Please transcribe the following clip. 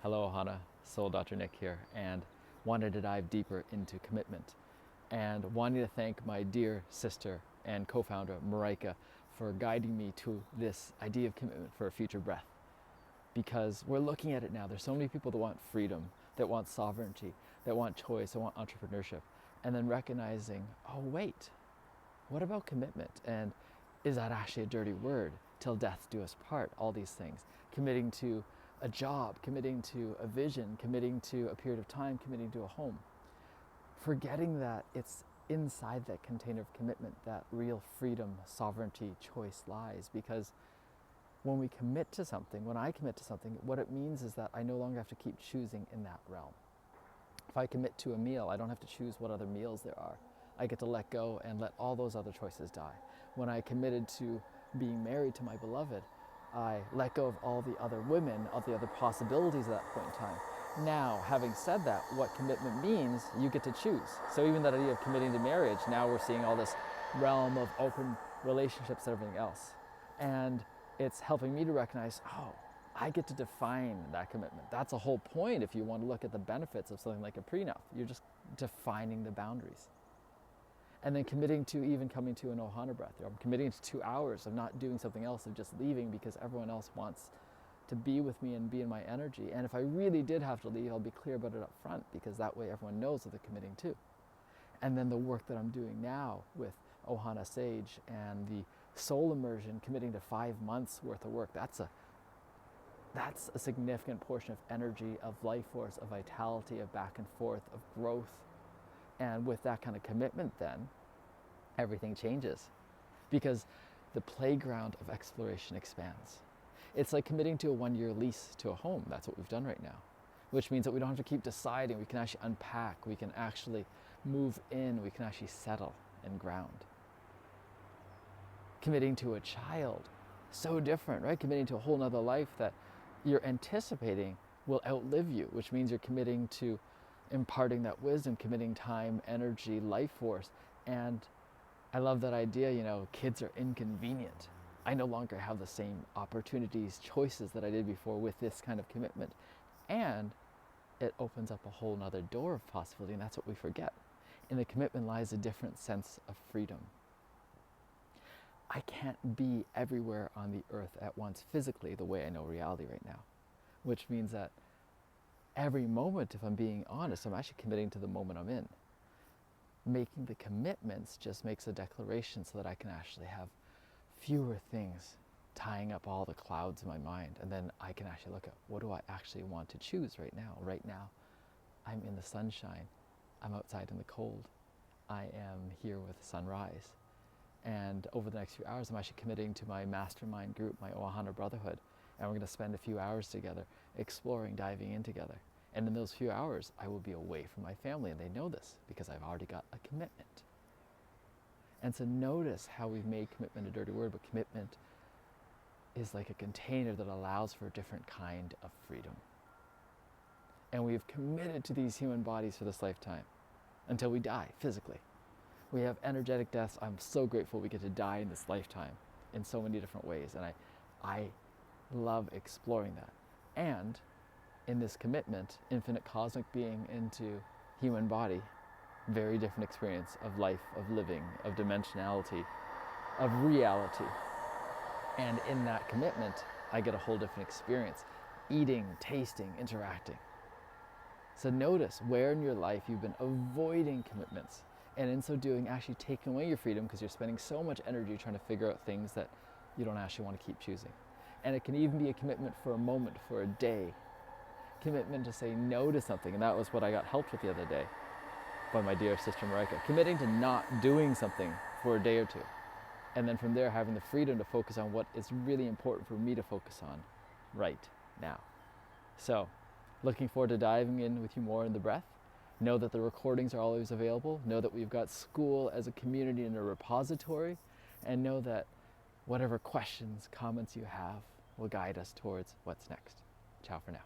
Hello Ohana, Soul Dr. Nick here, and wanted to dive deeper into commitment and wanting to thank my dear sister and co-founder Marijke for guiding me to this idea of commitment for a future breath. Because we're looking at it now, there's so many people that want freedom, that want sovereignty, that want choice, that want entrepreneurship, and then recognizing, oh wait, what about commitment? And is that actually a dirty word? Till death do us part, all these things. Committing to a job, committing to a vision, committing to a period of time, committing to a home. Forgetting that it's inside that container of commitment that real freedom, sovereignty, choice lies. Because when we commit to something, when I commit to something, what it means is that I no longer have to keep choosing in that realm. If I commit to a meal, I don't have to choose what other meals there are. I get to let go and let all those other choices die. When I committed to being married to my beloved, I let go of all the other women, all the other possibilities at that point in time. Now, having said that, what commitment means, you get to choose. So even that idea of committing to marriage, now we're seeing all this realm of open relationships and everything else. And it's helping me to recognize, oh, I get to define that commitment. That's a whole point if you want to look at the benefits of something like a prenup. You're just defining the boundaries. And then committing to even coming to an Ohana Breath. I'm committing to 2 hours of not doing something else, of just leaving because everyone else wants to be with me and be in my energy. And if I really did have to leave, I'll be clear about it up front, because that way everyone knows what they're committing to. And then the work that I'm doing now with Ohana Sage and the soul immersion, committing to 5 months worth of work, that's a significant portion of energy, of life force, of vitality, of back and forth, of growth. And with that kind of commitment, then everything changes, because the playground of exploration expands. It's like committing to a 1-year lease to a home. That's what we've done right now, which means that we don't have to keep deciding. We can actually unpack. We can actually move in. We can actually settle and ground. Committing to a child, so different, right? Committing to a whole nother life that you're anticipating will outlive you, which means you're committing to imparting that wisdom, committing time, energy, life force. And I love that idea, kids are inconvenient. I no longer have the same opportunities, choices that I did before with this kind of commitment. And it opens up a whole nother door of possibility, and that's what we forget. In the commitment lies a different sense of freedom. I can't be everywhere on the earth at once physically the way I know reality right now, which means that every moment, if I'm being honest, I'm actually committing to the moment I'm in. Making the commitments just makes a declaration so that I can actually have fewer things tying up all the clouds in my mind. And then I can actually look at, what do I actually want to choose right now? Right now, I'm in the sunshine. I'm outside in the cold. I am here with sunrise. And over the next few hours, I'm actually committing to my mastermind group, my Ohana Brotherhood. And we're going to spend a few hours together, exploring, diving in together. And in those few hours, I will be away from my family, and they know this because I've already got a commitment. And so notice how we've made commitment a dirty word, but commitment is like a container that allows for a different kind of freedom. And we've committed to these human bodies for this lifetime until we die physically. We have energetic deaths. I'm so grateful we get to die in this lifetime in so many different ways. And I love exploring that. And in this commitment, infinite cosmic being into human body, very different experience of life, of living, of dimensionality, of reality. And in that commitment, I get a whole different experience, eating, tasting, interacting. So notice where in your life you've been avoiding commitments, and in so doing actually taking away your freedom because you're spending so much energy trying to figure out things that you don't actually want to keep choosing. And it can even be a commitment for a moment, for a day. Commitment to say no to something, and that was what I got helped with the other day by my dear sister Marijke. Committing to not doing something for a day or two, and then from there having the freedom to focus on what is really important for me to focus on right now. So, looking forward to diving in with you more in the breath. Know that the recordings are always available. Know that we've got school as a community and a repository, and know that whatever questions, comments you have will guide us towards what's next. Ciao for now.